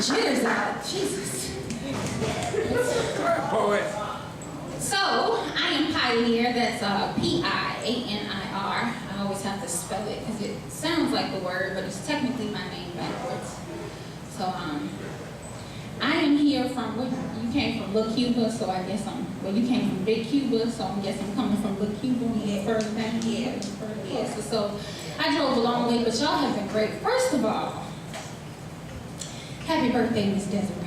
my jitters out. Jesus. Poet. So, I am Pi-Anir. That's P-I-A-N-I-R. I always have to spell it because it sounds like the word, but it's technically my name backwards. So, I am here from, you came from Little Cuba, so I guess you came from Big Cuba, so I guess I'm coming from Little Cuba, further down here, further closer. So, I drove a long way, but y'all have been great. First of all, happy birthday, Miss Desiree.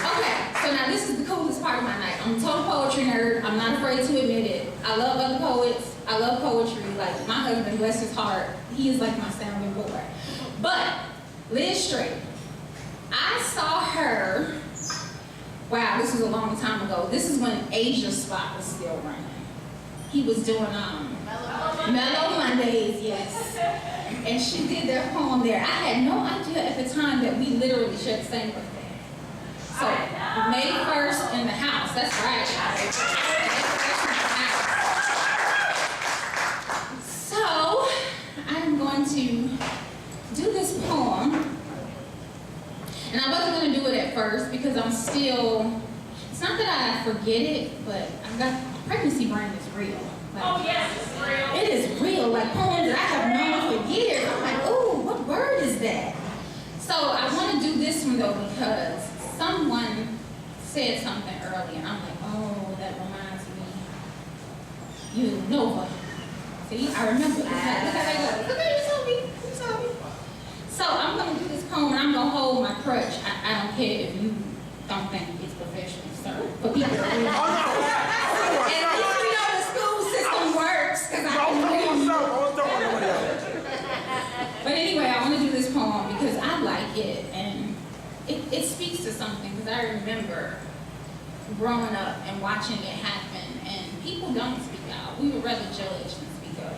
Okay, so now this is the coolest part of my night. I'm a total poetry nerd. I'm not afraid to admit it. I love other poets. I love poetry. Like, my husband, bless his heart, he is like my sounding board. But, Liz Straight, I saw her, wow, this was a long time ago. This is when Asia Spot was still running. He was doing Mellow Mondays, yes. And she did their poem there. I had no idea at the time that we literally shared the same birthday. So, May 1st in the house, that's right. So, I'm going to do this poem. And I wasn't going to do it at first because I'm still, it's not that I forget it, but I've got, pregnancy brain is real. Like, oh yes, it's real. It is real, like poems that I have known for years. I'm like, ooh, what word is that? So I want to do this one though because someone said something earlier and I'm like, oh, that reminds me. You, Nova. See, I remember. Look how they go. Look at you saw me. You saw me. So I'm going to do this poem and I'm going to hold my crutch. I don't care if you don't think it's professional, sir. For people that really and you know the school system works because But anyway, I want to do this poem because I like it and it speaks to something because I remember growing up and watching it happen and people don't speak out. We would rather judge than speak up.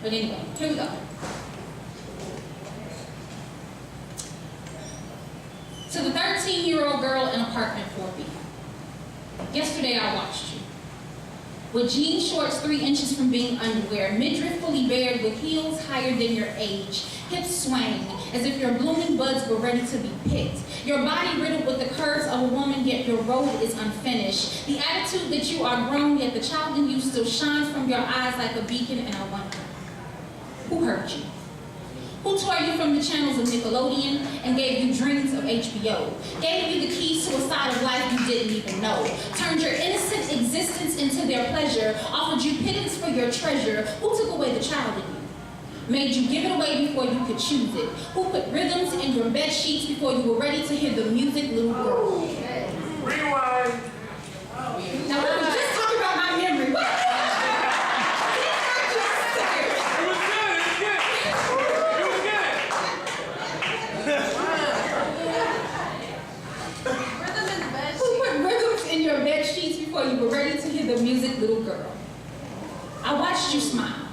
But anyway, here we go. To the 13-year-old girl in apartment 4B. Yesterday I watched you. With jean shorts 3 inches from being underwear, midriff fully bared with heels higher than your age, hips swaying as if your blooming buds were ready to be picked. Your body riddled with the curves of a woman, yet your robe is unfinished. The attitude that you are grown, yet the child in you still shines from your eyes like a beacon, and I wonder, who hurt you? Who tore you from the channels of Nickelodeon and gave you dreams of HBO? Gave you the keys to a side of life you didn't even know? Turned your innocent existence into their pleasure? Offered you pittance for your treasure? Who took away the child in you? Made you give it away before you could choose it? Who put rhythms in your bed sheets before you were ready to hear the music, little girl? Rewind. Now, I was just talking about my memory. What? In your bed sheets before you were ready to hear the music, little girl. I watched you smile,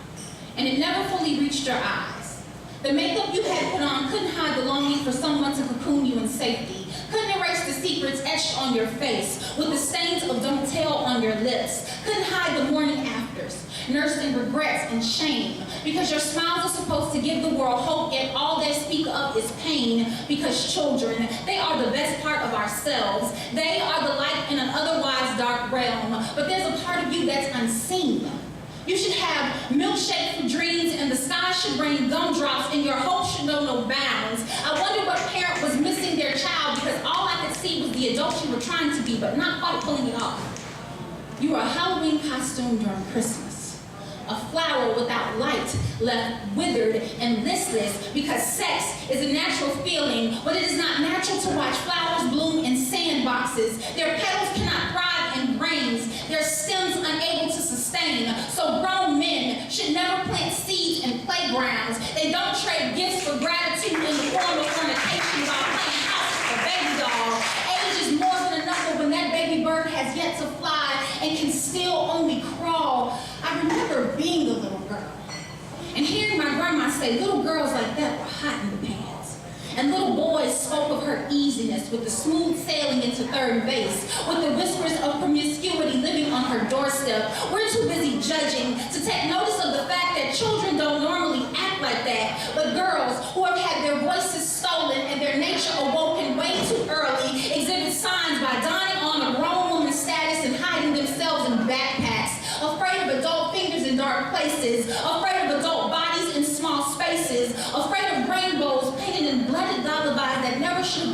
and it never fully reached your eyes. The makeup you had put on couldn't hide the longing for someone to cocoon you in safety, couldn't erase the secrets etched on your face with the stains of don't tell on your lips, couldn't hide the morning afters, nursed in regrets and shame, because your smiles are supposed to give the world hope, yet all they speak of is pain, because children, they are the best part of ourselves. They are the light in an otherwise dark realm, but there's a part of you that's unseen. You should have milkshake for dreams, and the sky should rain gumdrops, and your hope should know no bounds. I wonder what parent was missing their child, because all I could see was the adult you were trying to be, but not quite pulling it off. You were a Halloween costume during Christmas. A flower without light, left withered and listless, because sex is a natural feeling, but it is not natural to watch flowers bloom in sandboxes. Their petals cannot thrive in grains, their stems unable to sustain. So grown men should never plant seeds in playgrounds. They don't trade gifts for gratitude in the form of fornication while playing house with a baby doll. Age is more than a number when that baby bird has yet to fly and can still only crawl. I remember being a little girl and hearing my grandma say little girls like that were hot in the pants. And little boys spoke of her easiness with the smooth sailing into third base, with the whispers of promiscuity living on her doorstep. We're too busy judging to take notice of the fact that children don't normally act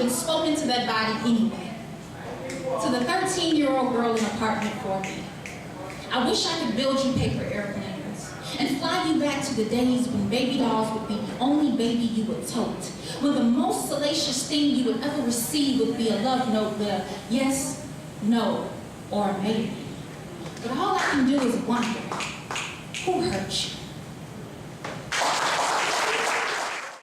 even spoken to that body anyway. To the 13-year-old girl in apartment 4B, I wish I could build you paper airplanes and fly you back to the days when baby dolls would be the only baby you would tote, when the most salacious thing you would ever receive would be a love note with a yes, no, or a maybe. But all I can do is wonder, who hurt you?